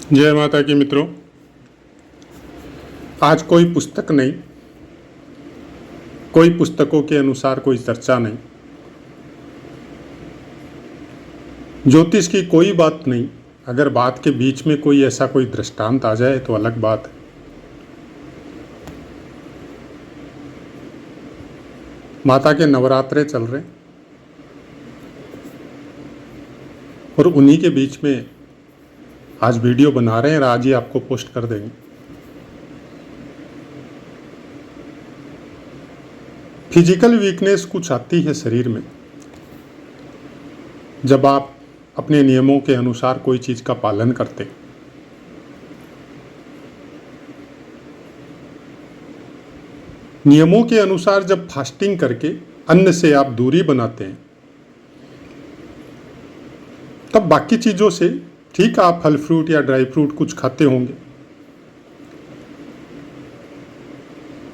जय माता की मित्रों, आज कोई पुस्तक नहीं, कोई पुस्तकों के अनुसार कोई चर्चा नहीं, ज्योतिष की कोई बात नहीं। अगर बात के बीच में कोई ऐसा कोई दृष्टांत आ जाए तो अलग बात है। माता के नवरात्रे चल रहे हैं और उन्हीं के बीच में आज वीडियो बना रहे हैं और आज ही आपको पोस्ट कर देंगे। फिजिकल वीकनेस कुछ आती है शरीर में जब आप अपने नियमों के अनुसार कोई चीज का पालन करते हैं। नियमों के अनुसार जब फास्टिंग करके अन्न से आप दूरी बनाते हैं तब बाकी चीजों से ठीक आप फल फ्रूट या ड्राई फ्रूट कुछ खाते होंगे,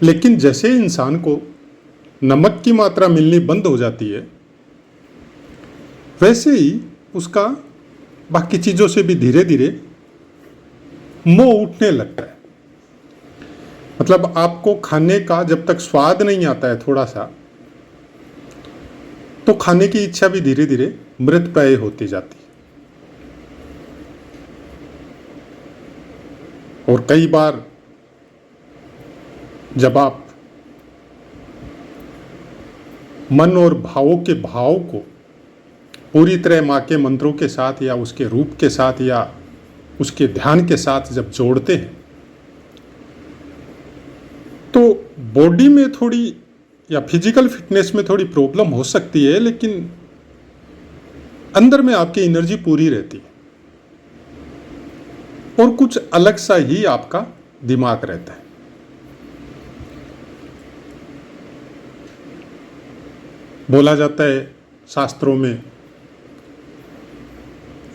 लेकिन जैसे इंसान को नमक की मात्रा मिलनी बंद हो जाती है वैसे ही उसका बाकी चीजों से भी धीरे धीरे मोह उठने लगता है। मतलब आपको खाने का जब तक स्वाद नहीं आता है थोड़ा सा, तो खाने की इच्छा भी धीरे धीरे मृतप्राय होती जाती है। और कई बार जब आप मन और भावों के भाव को पूरी तरह माँ के मंत्रों के साथ या उसके रूप के साथ या उसके ध्यान के साथ जब जोड़ते हैं तो बॉडी में थोड़ी या फिजिकल फिटनेस में थोड़ी प्रॉब्लम हो सकती है, लेकिन अंदर में आपकी एनर्जी पूरी रहती है और कुछ अलग सा ही आपका दिमाग रहता है। बोला जाता है शास्त्रों में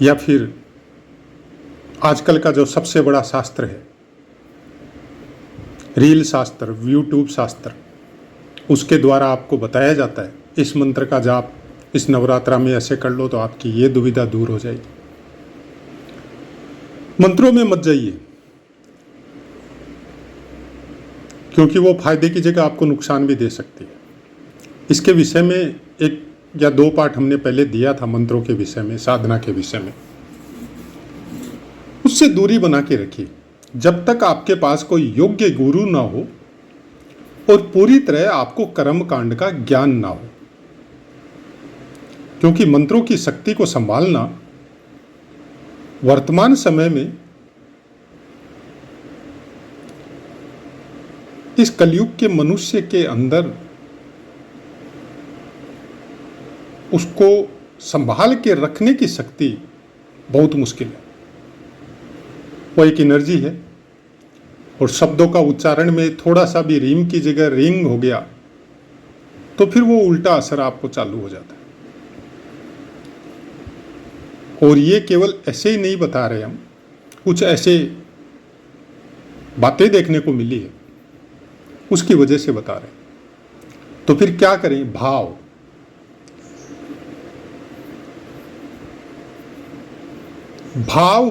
या फिर आजकल का जो सबसे बड़ा शास्त्र है रील शास्त्र, यूट्यूब शास्त्र, उसके द्वारा आपको बताया जाता है इस मंत्र का जाप इस नवरात्रा में ऐसे कर लो तो आपकी ये दुविधा दूर हो जाएगी। मंत्रों में मत जाइए, क्योंकि वो फायदे की जगह आपको नुकसान भी दे सकती है। इसके विषय में एक या दो पाठ हमने पहले दिया था मंत्रों के विषय में, साधना के विषय में। उससे दूरी बना के रखिए जब तक आपके पास कोई योग्य गुरु ना हो और पूरी तरह आपको कर्म कांड का ज्ञान ना हो, क्योंकि मंत्रों की शक्ति को संभालना वर्तमान समय में इस कलयुग के मनुष्य के अंदर उसको संभाल के रखने की शक्ति बहुत मुश्किल है। वो एक एनर्जी है और शब्दों का उच्चारण में थोड़ा सा भी रीम की जगह रिंग हो गया तो फिर वो उल्टा असर आपको चालू हो जाता है। और ये केवल ऐसे ही नहीं बता रहे हम, कुछ ऐसे बातें देखने को मिली है उसकी वजह से बता रहे हैं। तो फिर क्या करें? भाव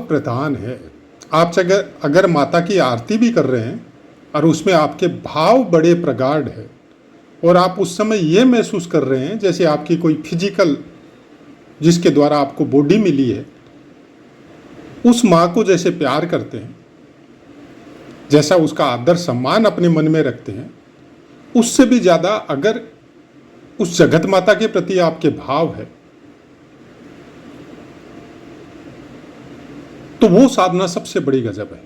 प्रधान है। आप अगर माता की आरती भी कर रहे हैं और उसमें आपके भाव बड़े प्रगाढ़ है और आप उस समय ये महसूस कर रहे हैं जैसे आपकी कोई फिजिकल जिसके द्वारा आपको बॉडी मिली है उस माँ को जैसे प्यार करते हैं, जैसा उसका आदर सम्मान अपने मन में रखते हैं, उससे भी ज़्यादा अगर उस जगत माता के प्रति आपके भाव है तो वो साधना सबसे बड़ी गजब है।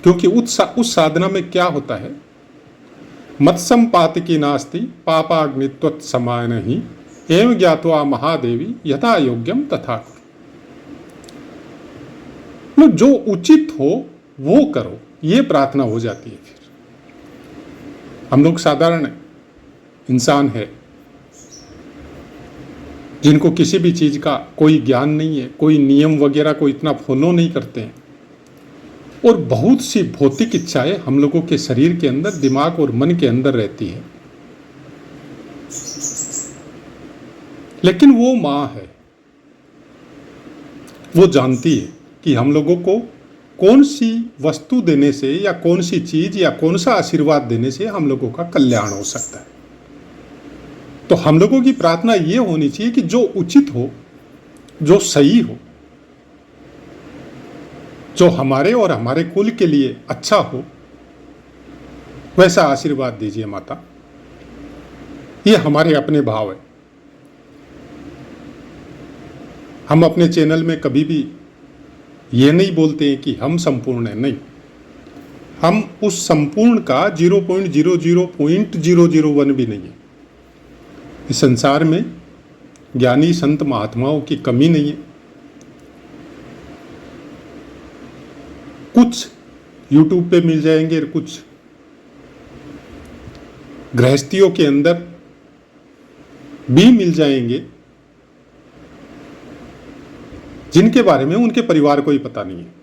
क्योंकि उस साधना में क्या होता है? मत्संपात की नास्ति पापाग्नित्वत् समान ही एवं ज्ञात्वा महादेवी यथा योग्यम तथा करो। जो उचित हो वो करो, ये प्रार्थना हो जाती है। फिर हम लोग साधारण इंसान है जिनको किसी भी चीज का कोई ज्ञान नहीं है, कोई नियम वगैरह को इतना फॉलो नहीं करते हैं और बहुत सी भौतिक इच्छाएं हम लोगों के शरीर के अंदर, दिमाग और मन के अंदर रहती है। लेकिन वो माँ है, वो जानती है कि हम लोगों को कौन सी वस्तु देने से या कौन सी चीज या कौन सा आशीर्वाद देने से हम लोगों का कल्याण हो सकता है। तो हम लोगों की प्रार्थना ये होनी चाहिए कि जो उचित हो, जो सही हो, जो हमारे और हमारे कुल के लिए अच्छा हो, वैसा आशीर्वाद दीजिए माता। ये हमारे अपने भाव है। हम अपने चैनल में कभी भी ये नहीं बोलते हैं कि हम संपूर्ण हैं, नहीं। हम उस संपूर्ण का 0.00.001 भी नहीं है। इस संसार में ज्ञानी संत महात्माओं की कमी नहीं है। कुछ YouTube पे मिल जाएंगे और कुछ गृहस्थियों के अंदर भी मिल जाएंगे जिनके बारे में उनके परिवार को ही पता नहीं है।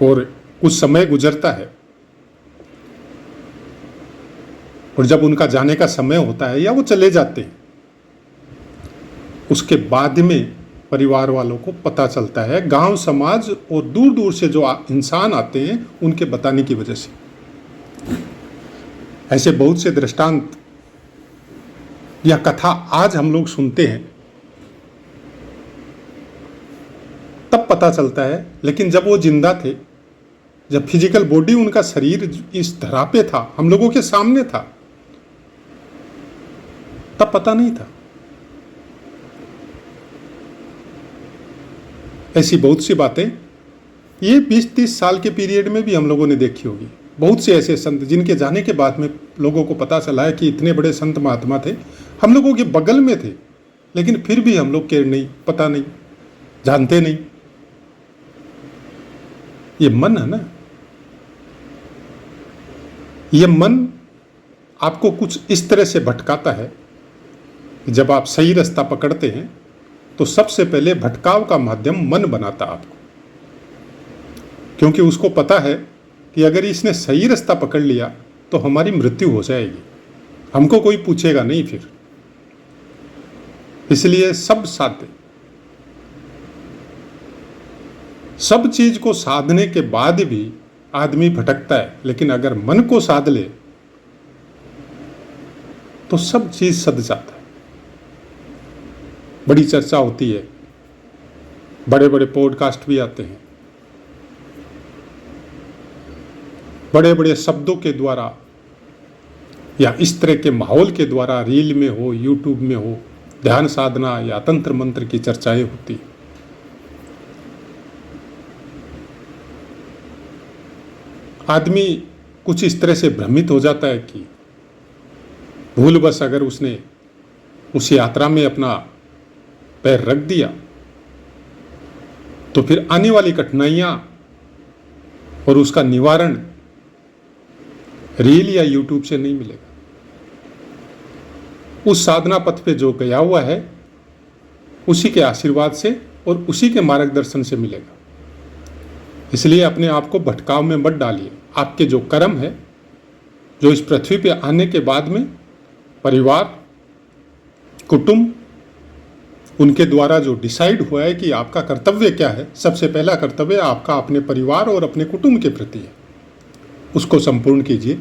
और कुछ समय गुजरता है और जब उनका जाने का समय होता है या वो चले जाते हैं, उसके बाद में परिवार वालों को पता चलता है, गांव समाज और दूर दूर से जो इंसान आते हैं उनके बताने की वजह से। ऐसे बहुत से दृष्टांत या कथा आज हम लोग सुनते हैं, तब पता चलता है। लेकिन जब वो जिंदा थे, जब फिजिकल बॉडी उनका शरीर इस धरा पे था, हम लोगों के सामने था, तब पता नहीं था। ऐसी बहुत सी बातें ये 20-30 साल के पीरियड में भी हम लोगों ने देखी होगी। बहुत से ऐसे संत जिनके जाने के बाद में लोगों को पता चला है कि इतने बड़े संत महात्मा थे, हम लोगों के बगल में थे, लेकिन फिर भी हम लोग केयर नहीं, पता नहीं, जानते नहीं। ये मन है ना, ये मन आपको कुछ इस तरह से भटकाता है कि जब आप सही रास्ता पकड़ते हैं तो सबसे पहले भटकाव का माध्यम मन बनाता आपको, क्योंकि उसको पता है कि अगर इसने सही रास्ता पकड़ लिया तो हमारी मृत्यु हो जाएगी, हमको कोई पूछेगा नहीं फिर। इसलिए सब साधे, सब चीज को साधने के बाद भी आदमी भटकता है, लेकिन अगर मन को साध ले तो सब चीज सध जाता है। बड़ी चर्चा होती है, बड़े बड़े पॉडकास्ट भी आते हैं, बड़े बड़े शब्दों के द्वारा या इस तरह के माहौल के द्वारा रील में हो, यूट्यूब में हो, ध्यान साधना या तंत्र मंत्र की चर्चाएं होती हैं। आदमी कुछ इस तरह से भ्रमित हो जाता है कि भूलवश अगर उसने उस यात्रा में अपना पैर रख दिया तो फिर आने वाली कठिनाइयां और उसका निवारण रील या यूट्यूब से नहीं मिलेगा। उस साधना पथ पे जो गया हुआ है उसी के आशीर्वाद से और उसी के मार्गदर्शन से मिलेगा। इसलिए अपने आप को भटकाव में मत डालिए। आपके जो कर्म है, जो इस पृथ्वी पे आने के बाद में परिवार, कुटुंब, उनके द्वारा जो डिसाइड हुआ है कि आपका कर्तव्य क्या है, सबसे पहला कर्तव्य आपका अपने परिवार और अपने कुटुंब के प्रति है, उसको संपूर्ण कीजिए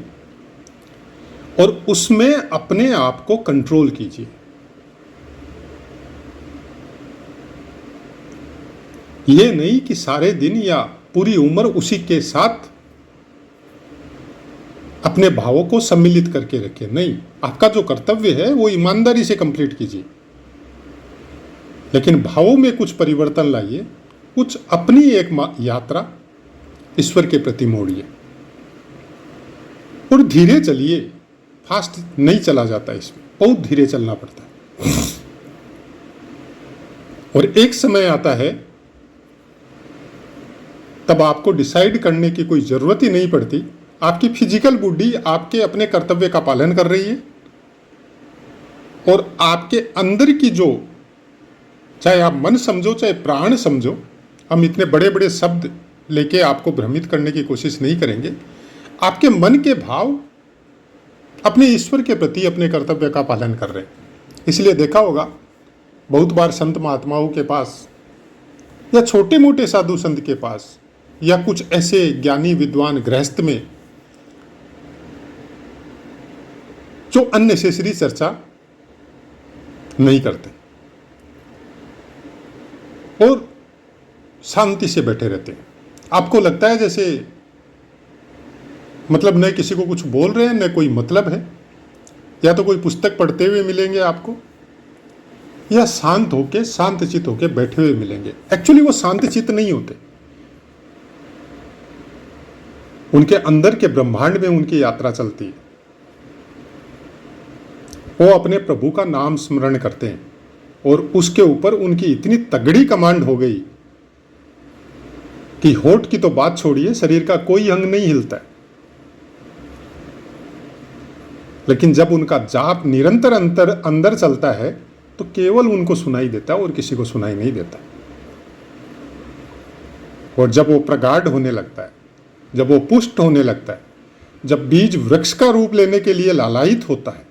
और उसमें अपने आप को कंट्रोल कीजिए। ये नहीं कि सारे दिन या पूरी उम्र उसी के साथ अपने भावों को सम्मिलित करके रखें। नहीं, आपका जो कर्तव्य है वो ईमानदारी से कंप्लीट कीजिए, लेकिन भावों में कुछ परिवर्तन लाइए, कुछ अपनी एक यात्रा ईश्वर के प्रति मोड़िए और धीरे चलिए। फास्ट नहीं चला जाता, इसमें बहुत धीरे चलना पड़ता है। और एक समय आता है तब आपको डिसाइड करने की कोई जरूरत ही नहीं पड़ती। आपकी फिजिकल बॉडी आपके अपने कर्तव्य का पालन कर रही है और आपके अंदर की जो, चाहे आप मन समझो चाहे प्राण समझो, हम इतने बड़े बड़े शब्द लेके आपको भ्रमित करने की कोशिश नहीं करेंगे। आपके मन के भाव अपने ईश्वर के प्रति अपने कर्तव्य का पालन कर रहे हैं। इसलिए देखा होगा बहुत बार संत महात्माओं के पास या छोटे मोटे साधु संत के पास या कुछ ऐसे ज्ञानी विद्वान गृहस्थ में जो अननेसेसरी चर्चा नहीं करते और शांति से बैठे रहते हैं। आपको लगता है जैसे मतलब न किसी को कुछ बोल रहे हैं न कोई मतलब है, या तो कोई पुस्तक पढ़ते हुए मिलेंगे आपको, या शांत होके शांत चित्त होके बैठे हुए मिलेंगे। एक्चुअली वो शांत चित्त नहीं होते, उनके अंदर के ब्रह्मांड में उनकी यात्रा चलती है। वो अपने प्रभु का नाम स्मरण करते हैं और उसके ऊपर उनकी इतनी तगड़ी कमांड हो गई कि होठ की तो बात छोड़िए, शरीर का कोई अंग नहीं हिलता है। लेकिन जब उनका जाप निरंतर अंदर चलता है तो केवल उनको सुनाई देता है और किसी को सुनाई नहीं देता। और जब वो प्रगाढ़ होने लगता है, जब वो पुष्ट होने लगता है, जब बीज वृक्ष का रूप लेने के लिए लालायित होता है,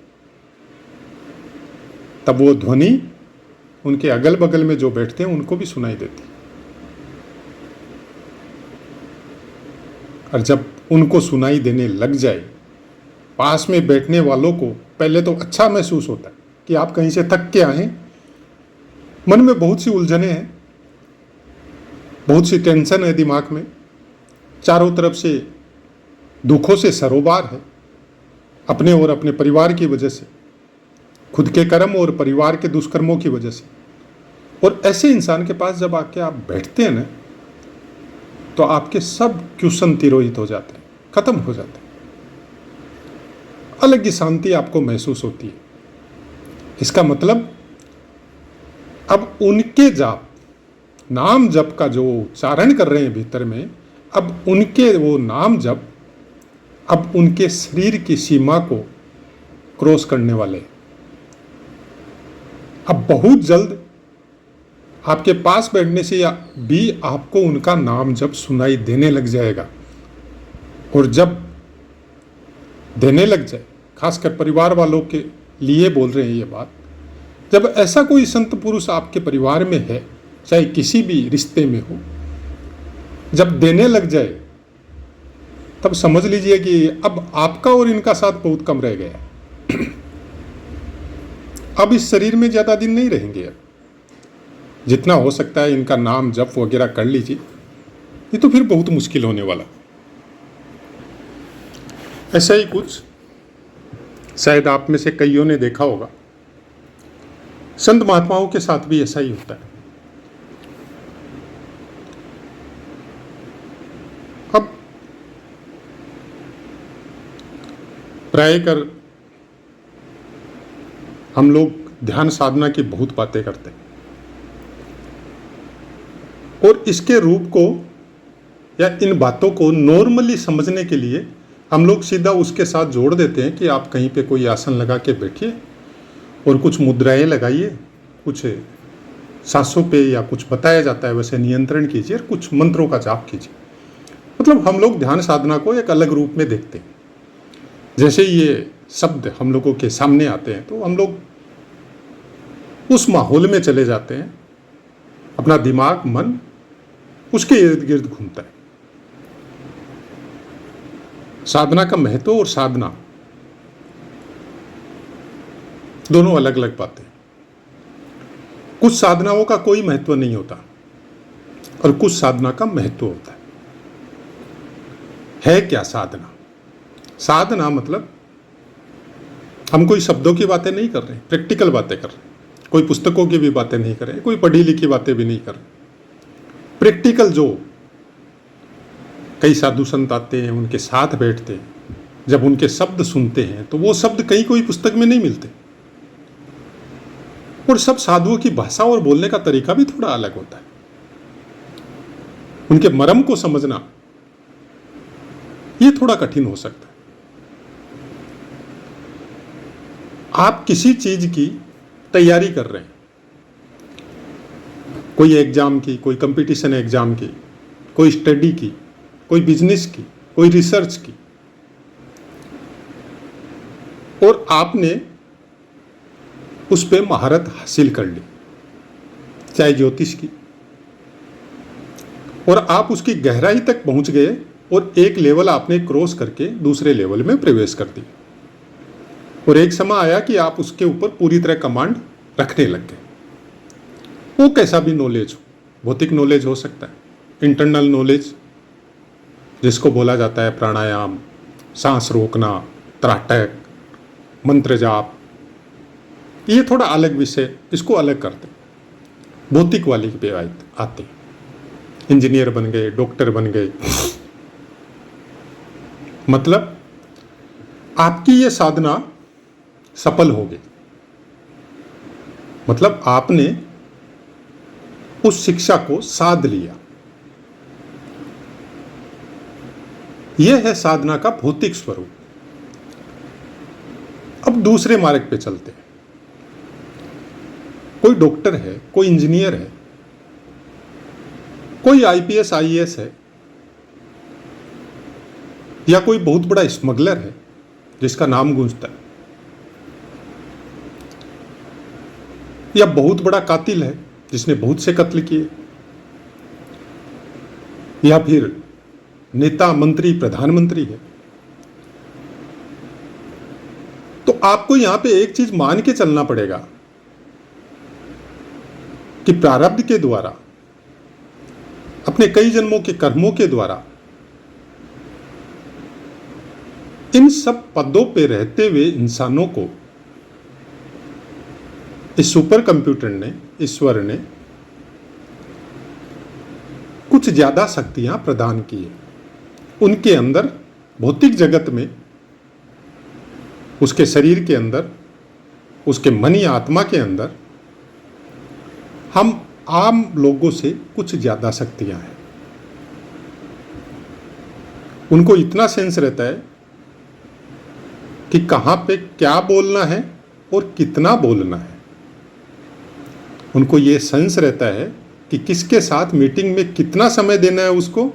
तब वो ध्वनि उनके अगल बगल में जो बैठते हैं उनको भी सुनाई देती है। और जब उनको सुनाई देने लग जाए, पास में बैठने वालों को पहले तो अच्छा महसूस होता है कि आप कहीं से थक के आए, मन में बहुत सी उलझने हैं, बहुत सी टेंशन है दिमाग में, चारों तरफ से दुखों से सरोबार है, अपने और अपने परिवार की वजह से, खुद के कर्म और परिवार के दुष्कर्मों की वजह से। और ऐसे इंसान के पास जब आके आप बैठते हैं ना, तो आपके सब क्वेश्चन तिरोहित हो जाते हैं, खत्म हो जाते हैं। अलग ही शांति आपको महसूस होती है। इसका मतलब अब उनके जाप, नाम जप का जो उच्चारण कर रहे हैं भीतर में, अब उनके वो नाम जप अब उनके शरीर की सीमा को क्रॉस करने वाले। अब बहुत जल्द आपके पास बैठने से या भी आपको उनका नाम जब सुनाई देने लग जाएगा। और जब देने लग जाए, खासकर परिवार वालों के लिए बोल रहे हैं ये बात, जब ऐसा कोई संत पुरुष आपके परिवार में है, चाहे किसी भी रिश्ते में हो, जब देने लग जाए, तब समझ लीजिए कि अब आपका और इनका साथ बहुत कम रह गया। अब इस शरीर में ज़्यादा दिन नहीं रहेंगे। अब जितना हो सकता है इनका नाम जप वगैरह कर लीजिए, ये तो फिर बहुत मुश्किल होने वाला। ऐसा ही कुछ शायद आप में से कईयों ने देखा होगा, संत महात्माओं के साथ भी ऐसा ही होता है। अब प्राय कर हम लोग ध्यान साधना की बहुत बातें करते हैं और इसके रूप को या इन बातों को नॉर्मली समझने के लिए हम लोग सीधा उसके साथ जोड़ देते हैं कि आप कहीं पे कोई आसन लगा के बैठिए और कुछ मुद्राएं लगाइए, कुछ सांसों पे या कुछ बताया जाता है वैसे नियंत्रण कीजिए और कुछ मंत्रों का जाप कीजिए। मतलब हम लोग ध्यान साधना को एक अलग रूप में देखते हैं। जैसे ये शब्द हम लोगों के सामने आते हैं तो हम लोग उस माहौल में चले जाते हैं, अपना दिमाग मन उसके इर्द गिर्द घूमता है। साधना का महत्व और साधना दोनों अलग अलग बातें। कुछ साधनाओं का कोई महत्व नहीं होता और कुछ साधना का महत्व होता है क्या साधना? साधना मतलब हम कोई शब्दों की बातें नहीं कर रहे, प्रैक्टिकल बातें कर रहे, कोई पुस्तकों की भी बातें नहीं कर रहे, कोई पढ़ी लिखी बातें भी नहीं कर रहे। प्रैक्टिकल जो कई साधु संत आते हैं, उनके साथ बैठते हैं, जब उनके शब्द सुनते हैं तो वो शब्द कहीं कोई पुस्तक में नहीं मिलते। और सब साधुओं की भाषा और बोलने का तरीका भी थोड़ा अलग होता है। उनके मर्म को समझना ये थोड़ा कठिन हो सकता है। आप किसी चीज की तैयारी कर रहे हैं, कोई एग्जाम की, कोई कंपटीशन एग्जाम की, कोई स्टडी की, कोई बिजनेस की, कोई रिसर्च की, और आपने उस पर महारत हासिल कर ली, चाहे ज्योतिष की, और आप उसकी गहराई तक पहुंच गए और एक लेवल आपने क्रॉस करके दूसरे लेवल में प्रवेश कर दी, और एक समय आया कि आप उसके ऊपर पूरी तरह कमांड रखने लग गए। वो कैसा भी नॉलेज हो, भौतिक नॉलेज हो सकता है, इंटरनल नॉलेज जिसको बोला जाता है प्राणायाम, सांस रोकना, त्राटक, मंत्र जाप, ये थोड़ा अलग विषय, इसको अलग करते। भौतिक वाली पे आते, इंजीनियर बन गए, डॉक्टर बन गए, मतलब आपकी ये साधना सफल हो गई, मतलब आपने उस शिक्षा को साध लिया। यह है साधना का भौतिक स्वरूप। अब दूसरे मार्ग पे चलते हैं। कोई डॉक्टर है, कोई इंजीनियर है, कोई आईपीएस आईएएस है, या कोई बहुत बड़ा स्मगलर है जिसका नाम गूंजता है, या बहुत बड़ा कातिल है जिसने बहुत से कत्ल किए, या फिर नेता, मंत्री, प्रधानमंत्री है। तो आपको यहां पे एक चीज मान के चलना पड़ेगा कि प्रारब्ध के द्वारा, अपने कई जन्मों के कर्मों के द्वारा, इन सब पदों पे रहते हुए इंसानों को इस सुपर कंप्यूटर ने, ईश्वर ने कुछ ज्यादा शक्तियां प्रदान की है। उनके अंदर भौतिक जगत में, उसके शरीर के अंदर, उसके मन या आत्मा के अंदर हम आम लोगों से कुछ ज्यादा शक्तियां हैं। उनको इतना सेंस रहता है कि कहां पे क्या बोलना है और कितना बोलना है। उनको ये सेंस रहता है कि किसके साथ मीटिंग में कितना समय देना है उसको,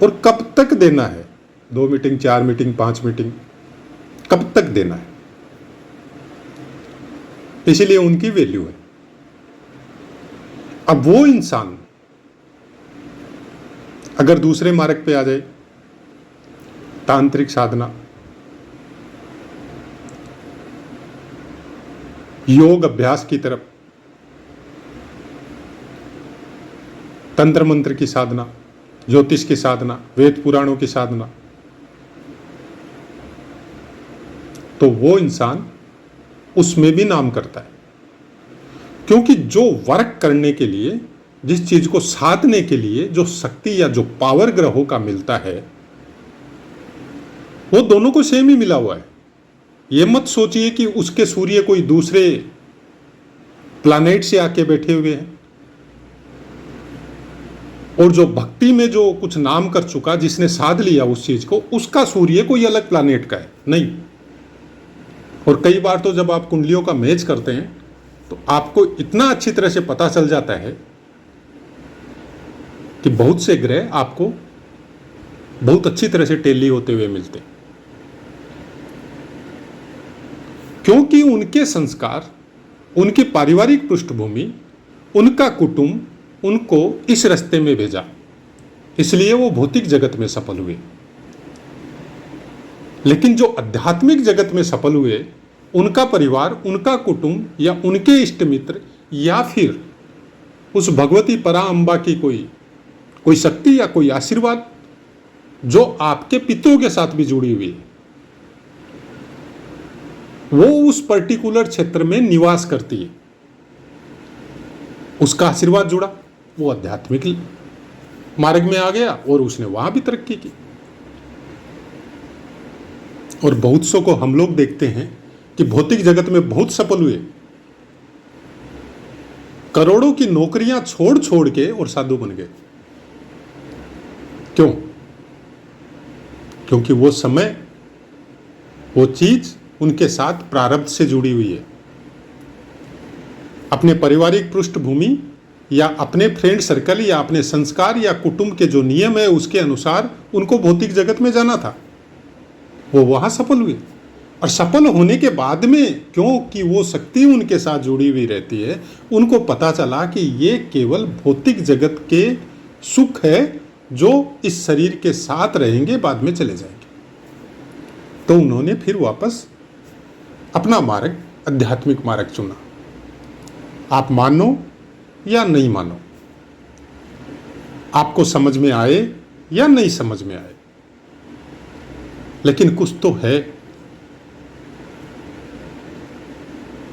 और कब तक देना है। 2 मीटिंग, 4 मीटिंग, 5 मीटिंग, कब तक देना है। इसीलिए उनकी वैल्यू है। अब वो इंसान अगर दूसरे मार्ग पे आ जाए, तांत्रिक साधना, योग अभ्यास की तरफ, तंत्र मंत्र की साधना, ज्योतिष की साधना, वेद पुराणों की साधना, तो वो इंसान उसमें भी नाम करता है। क्योंकि जो वर्क करने के लिए, जिस चीज को साधने के लिए जो शक्ति या जो पावर ग्रहों का मिलता है, वो दोनों को सेम ही मिला हुआ है। ये मत सोचिए कि उसके सूर्य कोई दूसरे प्लैनेट से आके बैठे हुए हैं, और जो भक्ति में जो कुछ नाम कर चुका, जिसने साध लिया उस चीज को, उसका सूर्य कोई अलग प्लैनेट का है नहीं। और कई बार तो जब आप कुंडलियों का मैच करते हैं तो आपको इतना अच्छी तरह से पता चल जाता है कि बहुत से ग्रह आपको बहुत अच्छी तरह से टेली होते हुए मिलते हैं, क्योंकि उनके संस्कार, उनकी पारिवारिक पृष्ठभूमि, उनका कुटुंब उनको इस रास्ते में भेजा, इसलिए वो भौतिक जगत में सफल हुए। लेकिन जो आध्यात्मिक जगत में सफल हुए, उनका परिवार, उनका कुटुंब, या उनके इष्ट मित्र, या फिर उस भगवती परा अम्बा की कोई शक्ति या कोई आशीर्वाद जो आपके पितरों के साथ भी जुड़ी हुई है, वो उस पर्टिकुलर क्षेत्र में निवास करती है, उसका आशीर्वाद जुड़ा, वो आध्यात्मिक मार्ग में आ गया और उसने वहां भी तरक्की की। और बहुत सौ को हम लोग देखते हैं कि भौतिक जगत में बहुत सफल हुए, करोड़ों की नौकरियां छोड़ छोड़ के और साधु बन गए। क्यों? क्योंकि वो समय, वो चीज उनके साथ प्रारब्ध से जुड़ी हुई है। अपने पारिवारिक पृष्ठभूमि या अपने फ्रेंड सर्कल या अपने संस्कार या कुटुंब के जो नियम है उसके अनुसार उनको भौतिक जगत में जाना था, वो वहां सफल हुए। और सफल होने के बाद में, क्योंकि वो शक्ति उनके साथ जुड़ी हुई रहती है, उनको पता चला कि ये केवल भौतिक जगत के सुख है जो इस शरीर के साथ रहेंगे, बाद में चले जाएंगे। तो उन्होंने फिर वापस अपना मार्ग, आध्यात्मिक मार्ग चुना। आप मानो या नहीं मानो, आपको समझ में आए या नहीं समझ में आए, लेकिन कुछ तो है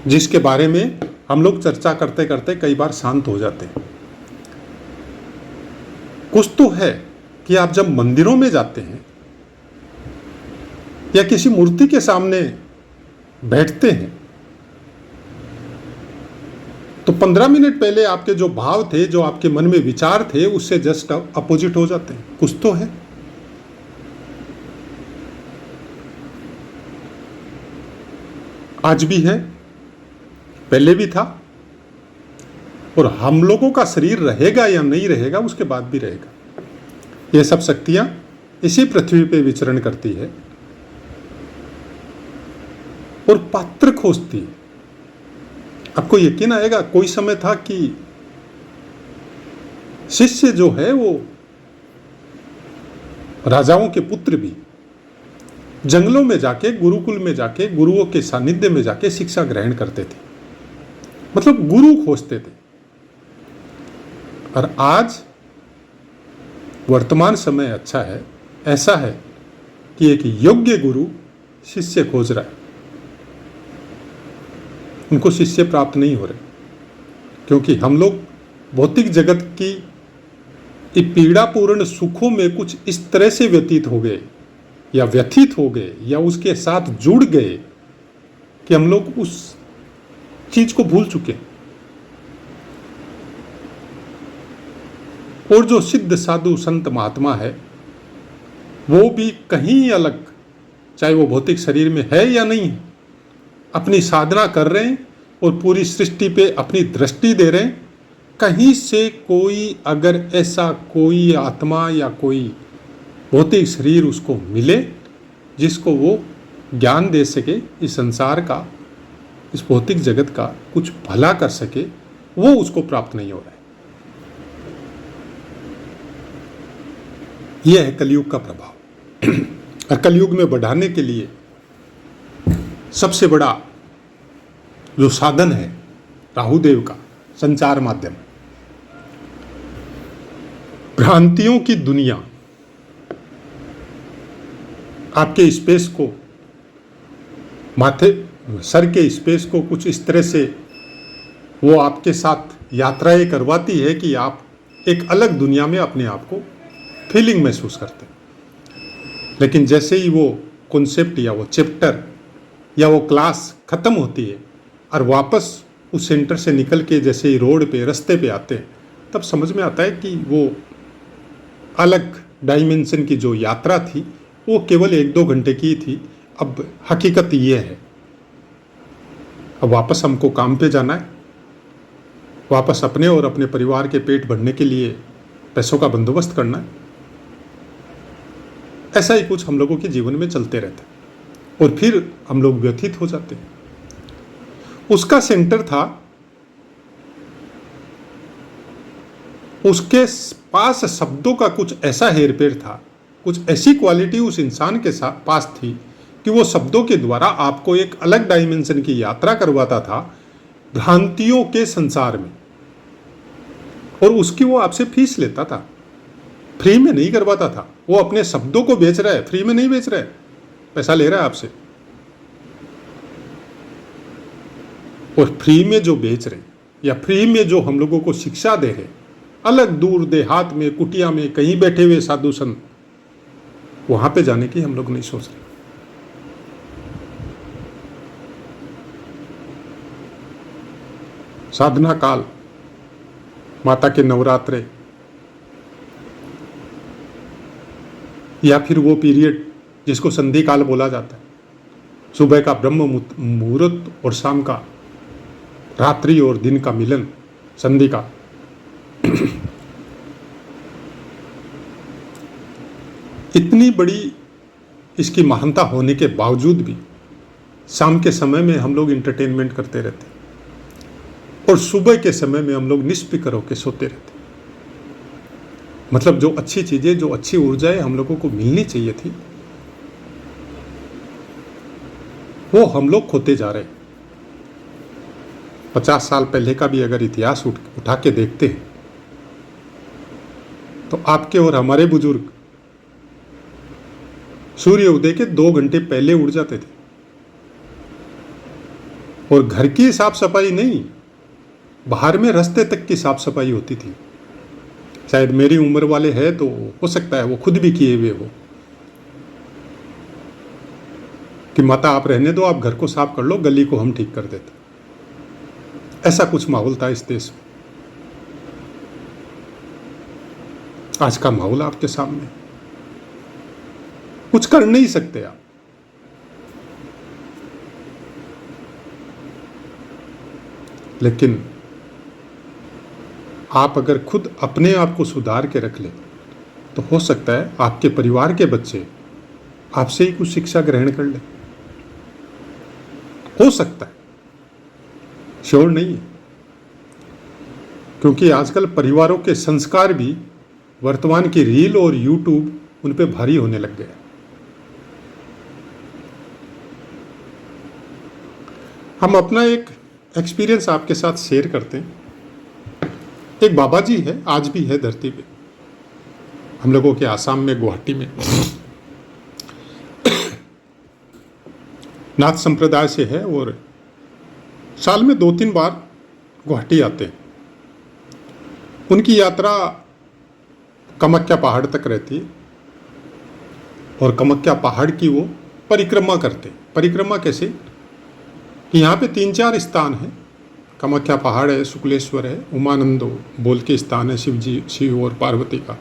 जिसके बारे में हम लोग चर्चा करते करते कई बार शांत हो जाते हैं। कुछ तो है कि आप जब मंदिरों में जाते हैं या किसी मूर्ति के सामने बैठते हैं तो 15 मिनट पहले आपके जो भाव थे, जो आपके मन में विचार थे, उससे जस्ट अपोजिट हो जाते हैं। कुछ तो है। आज भी है, पहले भी था, और हम लोगों का शरीर रहेगा या नहीं रहेगा उसके बाद भी रहेगा। ये सब शक्तियां इसी पृथ्वी पे विचरण करती है और पात्र खोजती है। आपको यकीन आएगा, कोई समय था कि शिष्य जो है वो राजाओं के पुत्र भी जंगलों में जाके, गुरुकुल में जाके, गुरुओं के सानिध्य में जाके शिक्षा ग्रहण करते थे, मतलब गुरु खोजते थे। और आज वर्तमान समय अच्छा है, ऐसा है कि एक योग्य गुरु शिष्य खोज रहा है। उनको शिष्य प्राप्त नहीं हो रहे क्योंकि हम लोग भौतिक जगत की पीड़ापूर्ण सुखों में कुछ इस तरह से व्यतीत हो गए या व्यथित हो गए या उसके साथ जुड़ गए कि हम लोग उस चीज को भूल चुके हैं। और जो सिद्ध साधु संत महात्मा है वो भी कहीं अलग, चाहे वो भौतिक शरीर में है या नहीं है, अपनी साधना कर रहे हैं और पूरी सृष्टि पे अपनी दृष्टि दे रहे हैं। कहीं से कोई अगर ऐसा कोई आत्मा या कोई भौतिक शरीर उसको मिले जिसको वो ज्ञान दे सके, इस संसार का, इस भौतिक जगत का कुछ भला कर सके, वो उसको प्राप्त नहीं हो रहा है। यह है कलयुग का प्रभाव। और कलयुग में बढ़ाने के लिए सबसे बड़ा जो साधन है राहुदेव का, संचार माध्यम, भ्रांतियों की दुनिया, आपके स्पेस को, माथे सर के स्पेस को कुछ इस तरह से वो आपके साथ यात्राएं करवाती है कि आप एक अलग दुनिया में अपने आप को फीलिंग महसूस करते हैं। लेकिन जैसे ही वो कॉन्सेप्ट या वो चैप्टर या वो क्लास खत्म होती है और वापस उस सेंटर से निकल के जैसे ही रोड पे, रास्ते पे आते हैं, तब समझ में आता है कि वो अलग डायमेंशन की जो यात्रा थी वो केवल 1-2 घंटे की थी। अब हकीकत ये है, अब वापस हमको काम पे जाना है, वापस अपने और अपने परिवार के पेट भरने के लिए पैसों का बंदोबस्त करना है। ऐसा ही कुछ हम लोगों के जीवन में चलते रहता है और फिर हम लोग व्यथित हो जाते हैं। उसका सेंटर था, उसके पास शब्दों का कुछ ऐसा हेरफेर था, कुछ ऐसी क्वालिटी उस इंसान के साथ पास थी कि वो शब्दों के द्वारा आपको एक अलग डायमेंशन की यात्रा करवाता था, भ्रांतियों के संसार में। और उसकी वो आपसे फीस लेता था, फ्री में नहीं करवाता था। वो अपने शब्दों को बेच रहा है, फ्री में नहीं बेच रहा है, पैसा ले रहा है आपसे। और फ्री में जो बेच रहे या फ्री में जो हम लोगों को शिक्षा दे रहे, अलग दूर देहात में, कुटिया में कहीं बैठे हुए साधु संत, वहां पे जाने की हम लोग नहीं सोच रहे। साधना काल, माता के नवरात्रे, या फिर वो पीरियड जिसको संधि काल बोला जाता है, सुबह का ब्रह्म मुहूर्त और शाम का, रात्रि और दिन का मिलन, संधि का। इतनी बड़ी इसकी महानता होने के बावजूद भी शाम के समय में हम लोग इंटरटेनमेंट करते रहते और सुबह के समय में हम लोग निष्फिक्र होकर सोते रहते। मतलब जो अच्छी चीज़ें, जो अच्छी ऊर्जाएं हम लोगों को मिलनी चाहिए थी, वो हम लोग खोते जा रहे हैं। 50 साल पहले का भी अगर इतिहास उठा के देखते हैं तो आपके और हमारे बुजुर्ग सूर्य उदय के 2 घंटे पहले उठ जाते थे, और घर की साफ सफाई नहीं, बाहर में रास्ते तक की साफ सफाई होती थी। शायद मेरी उम्र वाले हैं तो हो सकता है वो खुद भी किए हुए हो, कि माता आप रहने दो, आप घर को साफ कर लो, गली को हम ठीक कर देते। ऐसा कुछ माहौल था इस देश में। आज का माहौल आपके सामने, कुछ कर नहीं सकते आप। लेकिन आप अगर खुद अपने आप को सुधार के रख ले तो हो सकता है आपके परिवार के बच्चे आपसे ही कुछ शिक्षा ग्रहण कर ले। हो सकता है, श्योर नहीं है, क्योंकि आजकल परिवारों के संस्कार भी वर्तमान की रील और यूट्यूब उन पे भारी होने लग गया। हम अपना एक एक्सपीरियंस आपके साथ शेयर करते हैं। एक बाबा जी है, आज भी है धरती पे, हम लोगों के आसाम में, गुवाहाटी में। नाथ संप्रदाय से है और साल में 2-3 बार गुवाहाटी आते हैं। उनकी यात्रा कामाख्या पहाड़ तक रहती है और कामाख्या पहाड़ की वो परिक्रमा करते हैं। परिक्रमा कैसे कि यहाँ पे 3-4 स्थान हैं। कामाख्या पहाड़ है, शुक्लेश्वर है, उमानंदो बोल के स्थान है, शिव और पार्वती का,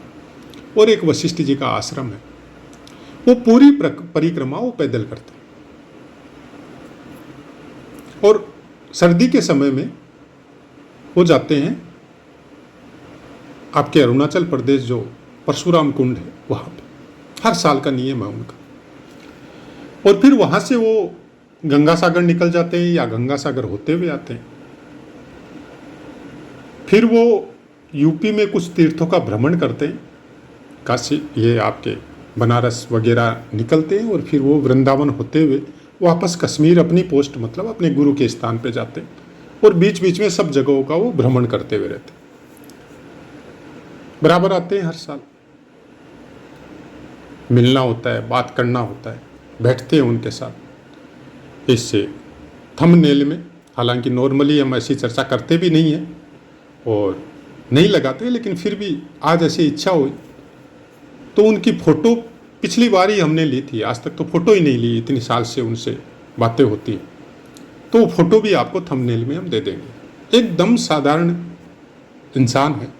और एक वशिष्ठ जी का आश्रम है। वो पूरी परिक्रमा वो पैदल करते हैं। और सर्दी के समय में वो जाते हैं आपके अरुणाचल प्रदेश, जो परशुराम कुंड है वहाँ पे। हर साल का नियम है उनका। और फिर वहाँ से वो गंगा सागर निकल जाते हैं या गंगा सागर होते हुए आते हैं। फिर वो यूपी में कुछ तीर्थों का भ्रमण करते हैं, काशी, ये आपके बनारस वगैरह निकलते हैं, और फिर वो वृंदावन होते हुए वापस कश्मीर अपनी पोस्ट, मतलब अपने गुरु के स्थान पे जाते हैं। और बीच बीच में सब जगहों का वो भ्रमण करते हुए रहते हैं। बराबर आते हैं हर साल, मिलना होता है, बात करना होता है, बैठते हैं उनके साथ। इससे थंबनेल में, हालांकि नॉर्मली हम ऐसी चर्चा करते भी नहीं हैं और नहीं लगाते, लेकिन फिर भी आज ऐसी इच्छा हुई तो उनकी फ़ोटो पिछली बार ही हमने ली थी, आज तक तो फ़ोटो ही नहीं ली, इतनी साल से उनसे बातें होती हैं। तो वो फ़ोटो भी आपको थंबनेल में हम दे देंगे। एकदम साधारण इंसान है,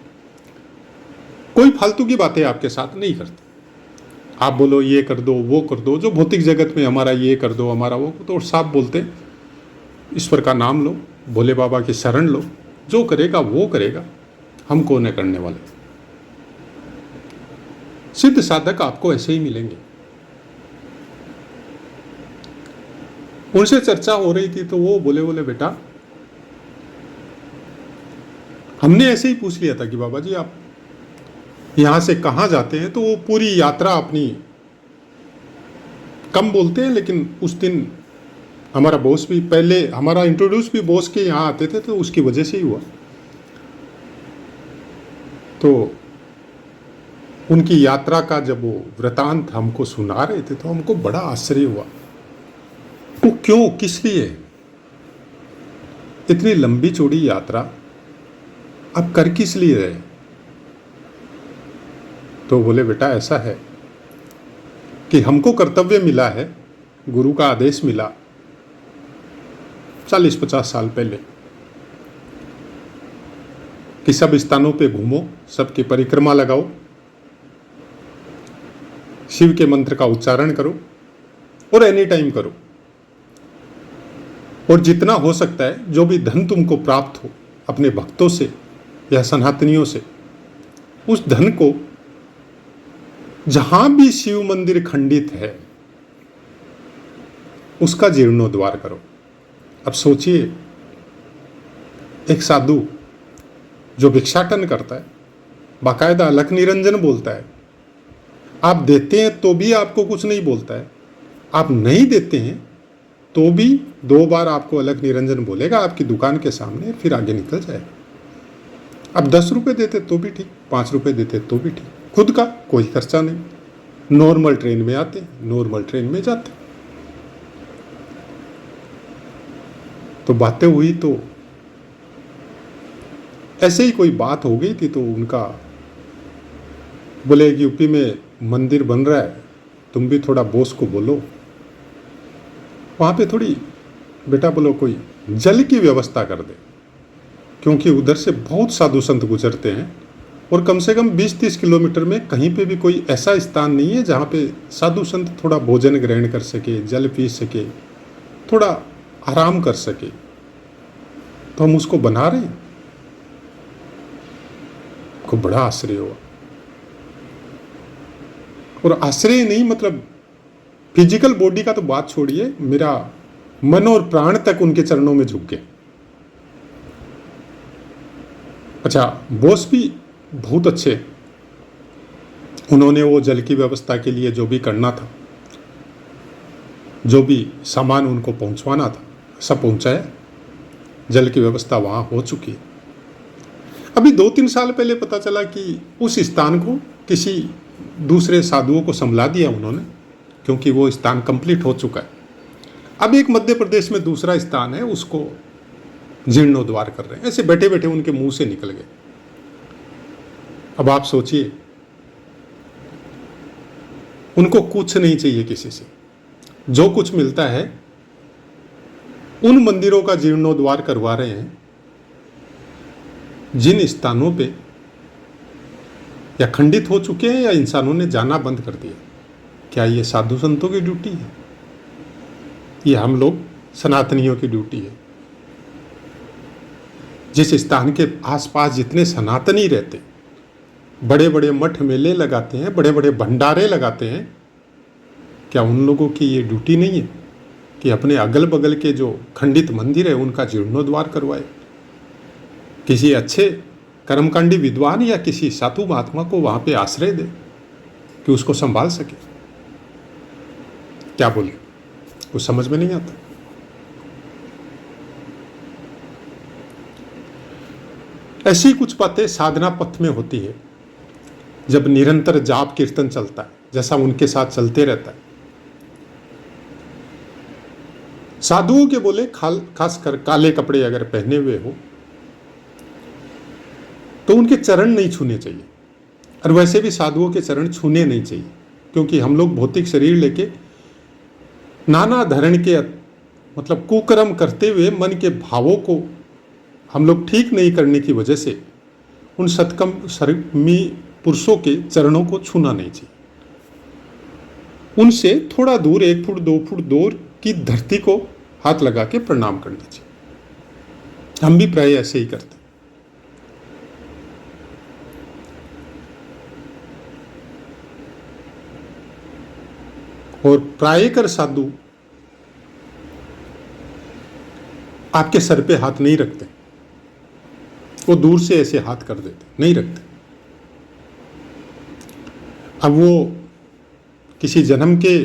कोई फालतू की बातें आपके साथ नहीं करते। आप बोलो ये कर दो, वो कर दो, जो भौतिक जगत में हमारा ये कर दो, हमारा वो, तो साफ बोलते ईश्वर का नाम लो, भोले बाबा की शरण लो, जो करेगा वो करेगा, हम कौन है करने वाले। सिद्ध साधक आपको ऐसे ही मिलेंगे। उनसे चर्चा हो रही थी तो वो बोले बेटा, हमने ऐसे ही पूछ लिया था कि बाबा जी आप यहां से कहाँ जाते हैं, तो वो पूरी यात्रा अपनी, कम बोलते हैं लेकिन उस दिन हमारा बॉस भी, पहले हमारा इंट्रोड्यूस भी बॉस के यहाँ आते थे, तो उसकी वजह से ही हुआ। तो उनकी यात्रा का जब वो वृतांत हमको सुना रहे थे तो हमको बड़ा आश्चर्य हुआ। वो क्यों, किस लिए इतनी लंबी चौड़ी यात्रा अब कर किस लिए रहे। तो बोले बेटा ऐसा है कि हमको कर्तव्य मिला है, गुरु का आदेश मिला 40-50 साल पहले कि सब स्थानों पे घूमो, सबकी परिक्रमा लगाओ, शिव के मंत्र का उच्चारण करो और एनी टाइम करो। और जितना हो सकता है, जो भी धन तुमको प्राप्त हो अपने भक्तों से या सनातनियों से, उस धन को जहां भी शिव मंदिर खंडित है उसका जीर्णोद्धार करो। अब सोचिए, एक साधु जो भिक्षाटन करता है बाकायदा अलख निरंजन बोलता है। आप देते हैं तो भी आपको कुछ नहीं बोलता है, आप नहीं देते हैं तो भी 2 बार आपको अलख निरंजन बोलेगा आपकी दुकान के सामने, फिर आगे निकल जाएगा। अब 10 रुपये देते तो भी ठीक, 5 रुपये देते तो भी ठीक, खुद का कोई खर्चा नहीं, नॉर्मल ट्रेन में आते, नॉर्मल ट्रेन में जाते। तो बातें हुई तो ऐसे ही कोई बात हो गई थी, तो उनका बोले कि यूपी में मंदिर बन रहा है, तुम भी थोड़ा बॉस को बोलो, वहाँ पे थोड़ी बेटा बोलो कोई जल की व्यवस्था कर दे, क्योंकि उधर से बहुत साधु संत गुजरते हैं और कम से कम 20-30 किलोमीटर में कहीं पे भी कोई ऐसा स्थान नहीं है जहाँ पे साधु संत थोड़ा भोजन ग्रहण कर सके, जल पी सके, थोड़ा आराम कर सके। तो हम उसको बना रहे हैं, को बड़ा आश्चर्य हुआ। और आश्चर्य नहीं मतलब फिजिकल बॉडी का तो बात छोड़िए, मेरा मन और प्राण तक उनके चरणों में झुक गए। अच्छा, बॉस भी बहुत अच्छे, उन्होंने वो जल की व्यवस्था के लिए जो भी करना था, जो भी सामान उनको पहुंचवाना था, सब पहुंचाया। जल की व्यवस्था वहां हो चुकी है। अभी 2-3 साल पहले पता चला कि उस स्थान को किसी दूसरे साधुओं को संभाला दिया उन्होंने, क्योंकि वो स्थान कंप्लीट हो चुका है। अब एक मध्य प्रदेश में दूसरा स्थान है, उसको जीर्णोद्वार कर रहे हैं। ऐसे बैठे बैठे उनके मुंह से निकल गए। अब आप सोचिए, उनको कुछ नहीं चाहिए किसी से, जो कुछ मिलता है उन मंदिरों का जीर्णोद्वार करवा रहे हैं जिन स्थानों पे या खंडित हो चुके हैं या इंसानों ने जाना बंद कर दिया। क्या ये साधु संतों की ड्यूटी है? ये हम लोग सनातनियों की ड्यूटी है। जिस स्थान के आसपास जितने सनातनी रहते, बड़े बड़े मठ मेले लगाते हैं, बड़े बड़े भंडारे लगाते हैं, क्या उन लोगों की ये ड्यूटी नहीं है कि अपने अगल बगल के जो खंडित मंदिर है उनका जीर्णोद्वार करवाए? किसी अच्छे कर्मकांडी विद्वान या किसी साधु महात्मा को वहां पे आश्रय दे कि उसको संभाल सके। क्या बोले, कुछ समझ में नहीं आता। ऐसी कुछ बातें साधना पथ में होती है, जब निरंतर जाप कीर्तन चलता है, जैसा उनके साथ चलते रहता है। साधुओं के बोले खासकर काले कपड़े अगर पहने हुए हो तो उनके चरण नहीं छूने चाहिए, और वैसे भी साधुओं के चरण छूने नहीं चाहिए, क्योंकि हम लोग भौतिक शरीर लेके नाना धरण के मतलब कुकर्म करते हुए मन के भावों को हम लोग ठीक नहीं करने की वजह से उन सत्कर्मी पुरुषों के चरणों को छूना नहीं चाहिए। उनसे थोड़ा दूर 1 फुट 2 फुट दूर की धरती को हाथ लगा के प्रणाम करना चाहिए। हम भी प्राय ऐसे ही करते हैं। और प्रायकर साधु आपके सर पे हाथ नहीं रखते, वो दूर से ऐसे हाथ कर देते, नहीं रखते। अब वो किसी जन्म के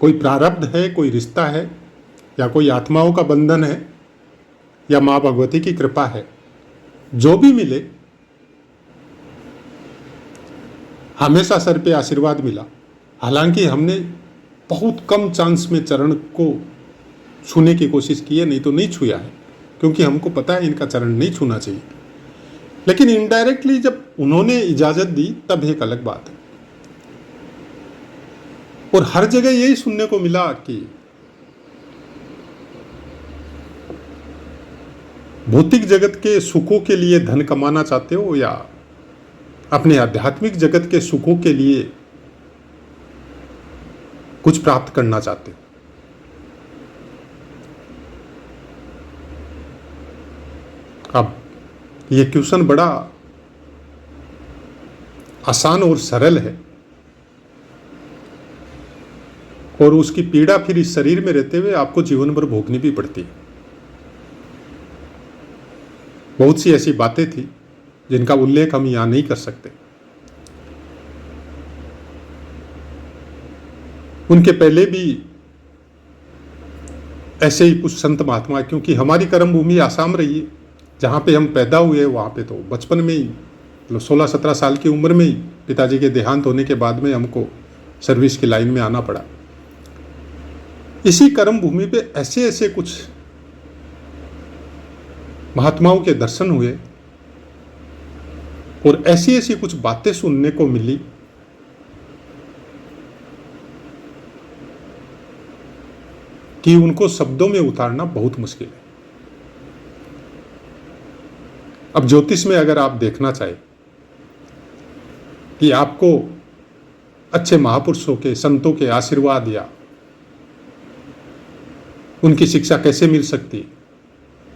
कोई प्रारब्ध है, कोई रिश्ता है, या कोई आत्माओं का बंधन है, या माँ भगवती की कृपा है, जो भी मिले, हमेशा सर पे आशीर्वाद मिला। हालांकि हमने बहुत कम चांस में चरण को छूने की कोशिश की है, नहीं तो नहीं छुआ है, क्योंकि हमको पता है इनका चरण नहीं छूना चाहिए। लेकिन इनडायरेक्टली जब उन्होंने इजाजत दी तब एक अलग बात है। और हर जगह यही सुनने को मिला कि भौतिक जगत के सुखों के लिए धन कमाना चाहते हो या अपने आध्यात्मिक जगत के सुखों के लिए कुछ प्राप्त करना चाहते हो। अब ये क्वेश्चन बड़ा आसान और सरल है, और उसकी पीड़ा फिर इस शरीर में रहते हुए आपको जीवन भर भोगनी भी पड़ती है। बहुत सी ऐसी बातें थी जिनका उल्लेख हम यहाँ नहीं कर सकते। उनके पहले भी ऐसे ही कुछ संत महात्मा, क्योंकि हमारी कर्म भूमि आसाम रही है, जहाँ पे हम पैदा हुए वहाँ पे तो बचपन में ही, मतलब 16-17 साल की उम्र में ही पिताजी के देहांत होने के बाद में हमको सर्विस की लाइन में आना पड़ा। इसी कर्म भूमि पे ऐसे ऐसे कुछ महात्माओं के दर्शन हुए और ऐसी ऐसी कुछ बातें सुनने को मिली कि उनको शब्दों में उतारना बहुत मुश्किल है। अब ज्योतिष में अगर आप देखना चाहें कि आपको अच्छे महापुरुषों के, संतों के आशीर्वाद या उनकी शिक्षा कैसे मिल सकती है,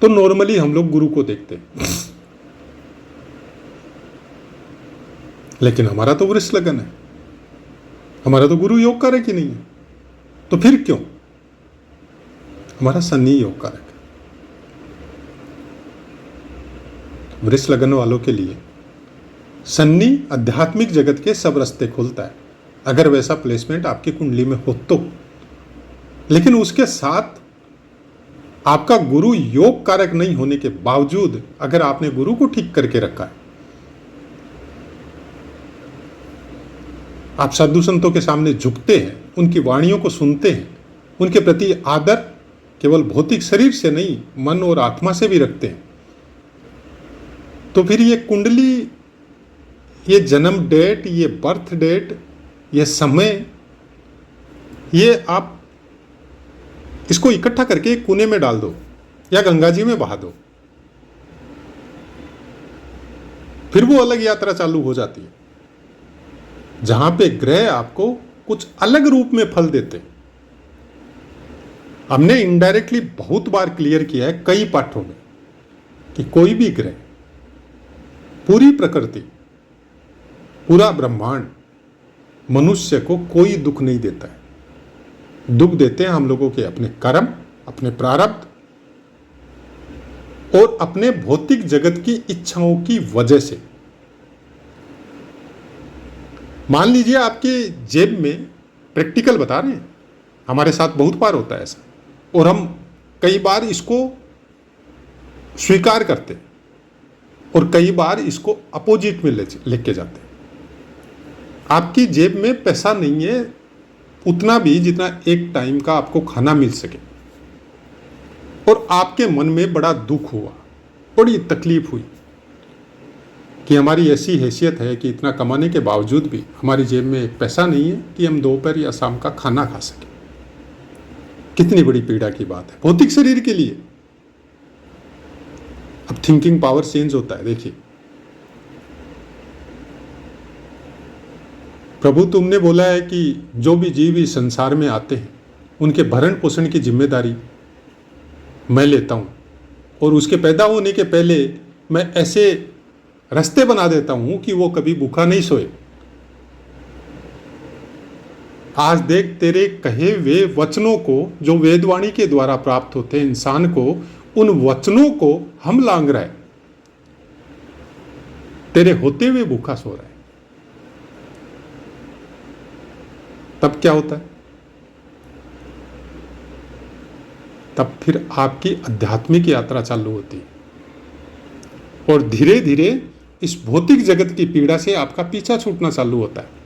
तो नॉर्मली हम लोग गुरु को देखते हैं। लेकिन हमारा तो वृष लगन है, हमारा तो गुरु योग कारक ही नहीं है, तो फिर क्यों? हमारा शनि योग कारक है। वृष लगन वालों के लिए शनि आध्यात्मिक जगत के सब रास्ते खोलता है, अगर वैसा प्लेसमेंट आपकी कुंडली में हो तो। लेकिन उसके साथ आपका गुरु योग कारक नहीं होने के बावजूद अगर आपने गुरु को ठीक करके रखा है, आप साधु संतों के सामने झुकते हैं, उनकी वाणियों को सुनते हैं, उनके प्रति आदर केवल भौतिक शरीर से नहीं, मन और आत्मा से भी रखते हैं, तो फिर ये कुंडली, ये जन्म डेट, ये बर्थ डेट, ये समय, ये आप इसको इकट्ठा करके एक कोने में डाल दो या गंगा जी में बहा दो, फिर वो अलग यात्रा चालू हो जाती है, जहां पे ग्रह आपको कुछ अलग रूप में फल देते। हमने इनडायरेक्टली बहुत बार क्लियर किया है कई पाठों में कि कोई भी ग्रह, पूरी प्रकृति, पूरा ब्रह्मांड मनुष्य को कोई दुख नहीं देता है। दुख देते हैं हम लोगों के अपने कर्म, अपने प्रारब्ध और अपने भौतिक जगत की इच्छाओं की वजह से। मान लीजिए आपके जेब में, प्रैक्टिकल बता रहे हैं, हमारे साथ बहुत बार होता है ऐसा, और हम कई बार इसको स्वीकार करते और कई बार इसको अपोजिट में लेके जाते हैं। आपकी जेब में पैसा नहीं है उतना भी जितना एक टाइम का आपको खाना मिल सके, और आपके मन में बड़ा दुख हुआ, बड़ी तकलीफ हुई कि हमारी ऐसी हैसियत है कि इतना कमाने के बावजूद भी हमारी जेब में एक पैसा नहीं है कि हम दोपहर या शाम का खाना खा सके। कितनी बड़ी पीड़ा की बात है भौतिक शरीर के लिए। अब थिंकिंग पावर चेंज होता है। देखिए, प्रभु तुमने बोला है कि जो भी जीव इस संसार में आते हैं उनके भरण पोषण की जिम्मेदारी मैं लेता हूं, और उसके पैदा होने के पहले मैं ऐसे रास्ते बना देता हूं कि वो कभी भूखा नहीं सोए। आज देख, तेरे कहे वे वचनों को जो वेदवाणी के द्वारा प्राप्त होते हैं इंसान को, उन वचनों को हम लांग रहे, तेरे होते हुए भूखा सो रहा है। तब क्या होता है? तब फिर आपकी आध्यात्मिक यात्रा चालू होती है और धीरे धीरे इस भौतिक जगत की पीड़ा से आपका पीछा छूटना चालू होता है।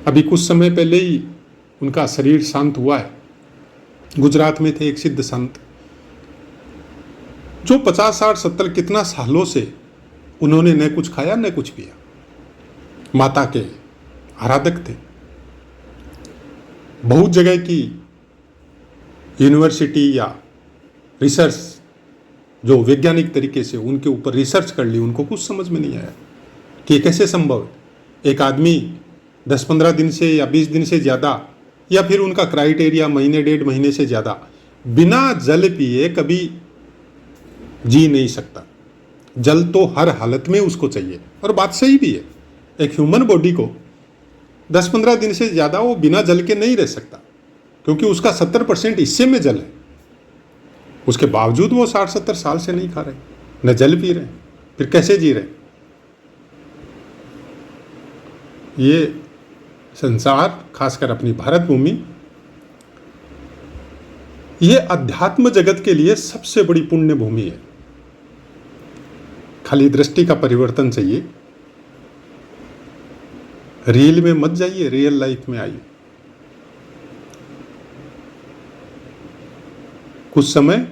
अभी कुछ समय पहले ही उनका शरीर शांत हुआ है। गुजरात में थे एक सिद्ध संत जो 50, 60, 70 कितना सालों से उन्होंने न कुछ खाया न कुछ पिया, माता के आराधक थे। बहुत जगह की यूनिवर्सिटी या रिसर्च जो वैज्ञानिक तरीके से उनके ऊपर रिसर्च कर ली, उनको कुछ समझ में नहीं आया कि ये कैसे संभव है। एक आदमी 10-15 दिन से या 20 दिन से ज़्यादा, या फिर उनका क्राइटेरिया महीने 1.5 महीने से ज़्यादा बिना जल पिए कभी जी नहीं सकता। जल तो हर हालत में उसको चाहिए, और बात सही भी है। एक ह्यूमन बॉडी को 10-15 दिन से ज़्यादा वो बिना जल के नहीं रह सकता, क्योंकि उसका 70% हिस्से में जल है। उसके बावजूद वो 60-70 साल से नहीं खा रहे, न जल पी रहे, फिर कैसे जी रहे? ये संसार, खासकर अपनी भारत भूमि, ये अध्यात्म जगत के लिए सबसे बड़ी पुण्य भूमि है। खाली दृष्टि का परिवर्तन चाहिए। रील में मत जाइए, रियल लाइफ में आइए। कुछ समय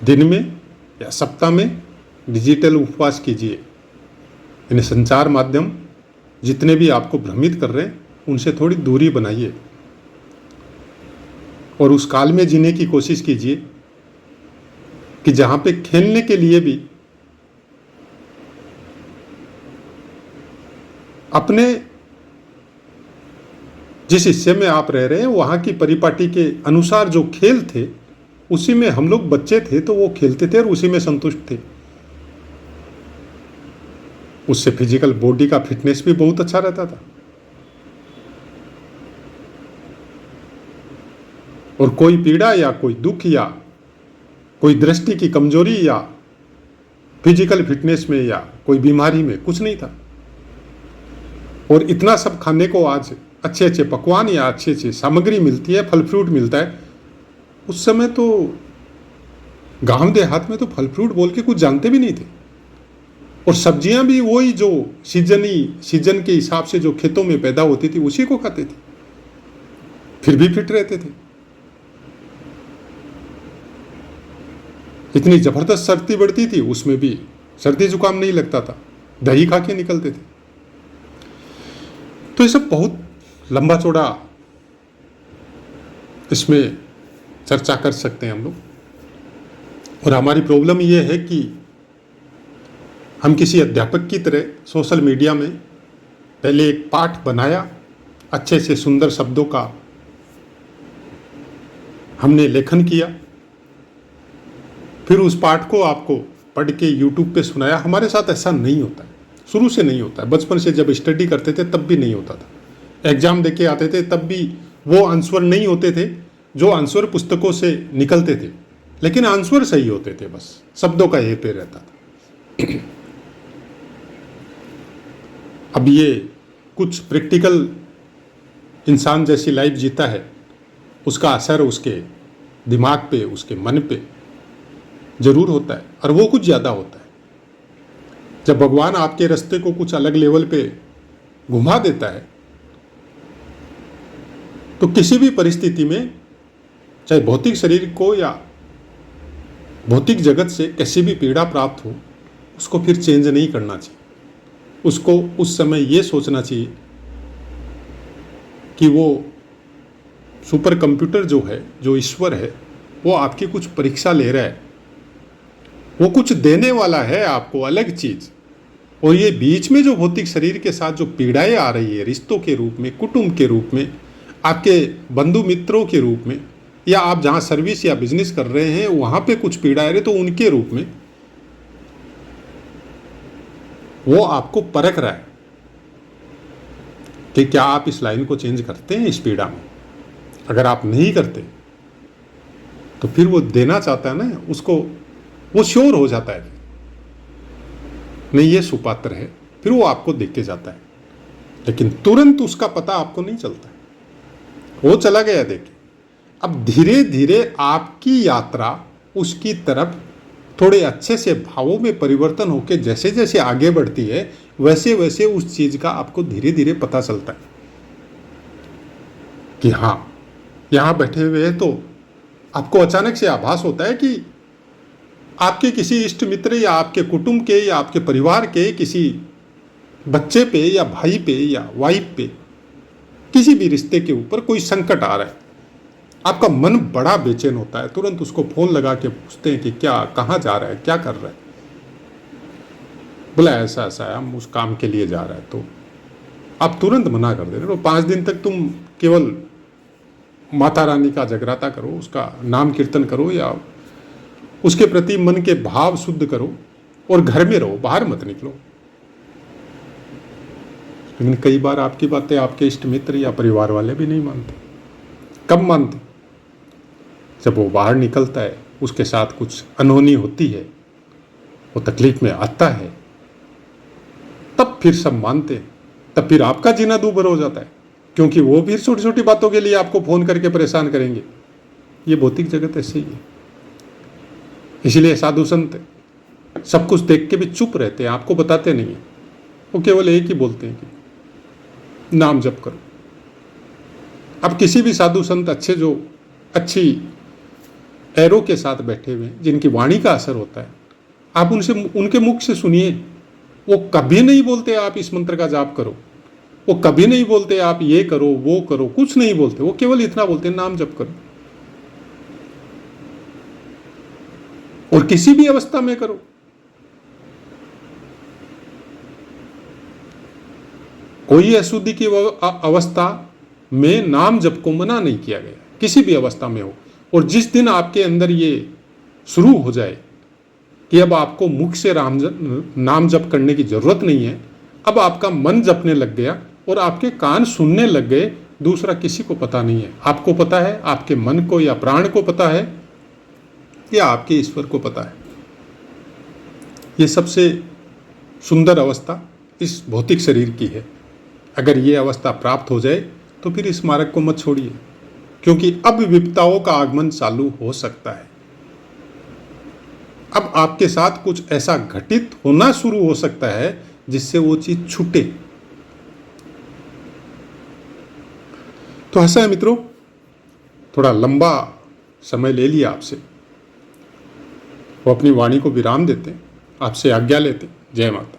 दिन में या सप्ताह में डिजिटल उपवास कीजिए। यानी संचार माध्यम जितने भी आपको भ्रमित कर रहे हैं उनसे थोड़ी दूरी बनाइए और उस काल में जीने की कोशिश कीजिए कि जहां पे खेलने के लिए भी अपने जिस हिस्से में आप रह रहे हैं वहां की परिपाटी के अनुसार जो खेल थे उसी में हम लोग बच्चे थे तो वो खेलते थे और उसी में संतुष्ट थे। उससे फिजिकल बॉडी का फिटनेस भी बहुत अच्छा रहता था और कोई पीड़ा या कोई दुख या कोई दृष्टि की कमजोरी या फिजिकल फिटनेस में या कोई बीमारी में कुछ नहीं था। और इतना सब खाने को आज अच्छे अच्छे पकवान या अच्छी अच्छी सामग्री मिलती है, फल फ्रूट मिलता है। उस समय तो गांव देहात में तो फल फ्रूट बोल के कुछ जानते भी नहीं थे और सब्जियां भी वही जो सीजन के हिसाब से जो खेतों में पैदा होती थी उसी को खाते थे, फिर भी फिट रहते थे। इतनी जबरदस्त सर्दी बढ़ती थी उसमें भी सर्दी जुकाम नहीं लगता था, दही खा के निकलते थे। तो ये सब बहुत लंबा चौड़ा इसमें चर्चा कर सकते हैं हम लोग। और हमारी प्रॉब्लम ये है कि हम किसी अध्यापक की तरह सोशल मीडिया में पहले एक पाठ बनाया, अच्छे से सुंदर शब्दों का हमने लेखन किया, फिर उस पाठ को आपको पढ़ के यूट्यूब पे सुनाया। हमारे साथ ऐसा नहीं होता है, शुरू से नहीं होता है। बचपन से जब स्टडी करते थे तब भी नहीं होता था। एग्जाम देके आते थे तब भी वो आंसर नहीं होते थे जो आंसर पुस्तकों से निकलते थे, लेकिन आंसर सही होते थे, बस शब्दों का हेरफेर रहता था। अब ये कुछ प्रैक्टिकल इंसान जैसी लाइफ जीता है, उसका असर उसके दिमाग पे, उसके मन पे जरूर होता है और वो कुछ ज़्यादा होता है। जब भगवान आपके रास्ते को कुछ अलग लेवल पे घुमा देता है तो किसी भी परिस्थिति में, चाहे भौतिक शरीर को या भौतिक जगत से कैसी भी पीड़ा प्राप्त हो, उसको फिर चेंज नहीं करना चाहिए। उसको उस समय ये सोचना चाहिए कि वो सुपर कंप्यूटर जो है, जो ईश्वर है, वो आपकी कुछ परीक्षा ले रहा है, वो कुछ देने वाला है आपको अलग चीज। और ये बीच में जो भौतिक शरीर के साथ जो पीड़ाएं आ रही है, रिश्तों के रूप में, कुटुंब के रूप में, आपके बंधु मित्रों के रूप में, या आप जहां सर्विस या बिजनेस कर रहे हैं वहां पे कुछ पीड़ा आ रही है, तो उनके रूप में वो आपको परख रहा है कि क्या आप इस लाइन को चेंज करते हैं इस पीड़ा में। अगर आप नहीं करते तो फिर वो देना चाहता है ना, उसको वो श्योर हो जाता है नहीं ये सुपात्र है, फिर वो आपको देख के जाता है, लेकिन तुरंत उसका पता आपको नहीं चलता है, वो चला गया देखे। अब धीरे धीरे आपकी यात्रा उसकी तरफ थोड़े अच्छे से भावों में परिवर्तन होकर जैसे जैसे आगे बढ़ती है वैसे वैसे उस चीज का आपको धीरे धीरे पता चलता है कि हाँ यहां बैठे हुए हैं। तो आपको अचानक से आभास होता है कि आपके किसी इष्ट मित्र या आपके कुटुंब के या आपके परिवार के किसी बच्चे पे या भाई पे या वाइफ पे, किसी भी रिश्ते के ऊपर कोई संकट आ रहा है, आपका मन बड़ा बेचैन होता है। तुरंत उसको फोन लगा के पूछते हैं कि क्या, कहाँ जा रहा है, क्या कर रहा है। बोला ऐसा ऐसा है, हम उस काम के लिए जा रहा है। तो आप तुरंत मना कर दे रहे हो। 5 दिन तक तुम केवल माता रानी का जगराता करो, उसका नाम कीर्तन करो या उसके प्रति मन के भाव शुद्ध करो और घर में रहो, बाहर मत निकलो। लेकिन कई बार आपकी बातें आपके इष्ट मित्र या परिवार वाले भी नहीं मानते। कब मानते? जब वो बाहर निकलता है, उसके साथ कुछ अनहोनी होती है, वो तकलीफ में आता है, तब फिर सब मानते हैं। तब फिर आपका जीना दूभर हो जाता है, क्योंकि वो फिर छोटी छोटी बातों के लिए आपको फ़ोन करके परेशान करेंगे। ये भौतिक जगत ऐसे ही है। इसलिए साधु संत सब कुछ देख के भी चुप रहते हैं, आपको बताते नहीं हैं। वो केवल एक ही बोलते हैं कि नाम जप करो। अब किसी भी साधु संत अच्छे, जो अच्छी एरो के साथ बैठे हुए हैं, जिनकी वाणी का असर होता है, आप उनसे, उनके मुख से सुनिए। वो कभी नहीं बोलते आप इस मंत्र का जाप करो, वो कभी नहीं बोलते आप ये करो वो करो, कुछ नहीं बोलते। वो केवल इतना बोलते हैं नाम जप करो, और किसी भी अवस्था में करो। कोई अशुद्धि की अवस्था में नाम जप को मना नहीं किया गया, किसी भी अवस्था में हो। और जिस दिन आपके अंदर ये शुरू हो जाए कि अब आपको मुख से नाम जप करने की जरूरत नहीं है, अब आपका मन जपने लग गया और आपके कान सुनने लग गए, दूसरा किसी को पता नहीं है। आपको पता है, आपके मन को या प्राण को पता है, या आपके ईश्वर को पता है। ये सबसे सुंदर अवस्था इस भौतिक शरीर की है। अगर ये अवस्था प्राप्त हो जाए तो फिर इस मार्ग को मत छोड़िए, क्योंकि अब विपदाओं का आगमन चालू हो सकता है। अब आपके साथ कुछ ऐसा घटित होना शुरू हो सकता है जिससे वो चीज छूटे। तो ऐसा है मित्रों, थोड़ा लंबा समय ले लिया आपसे, वो अपनी वाणी को विराम देते हैं, आपसे आज्ञा लेते। जय माता।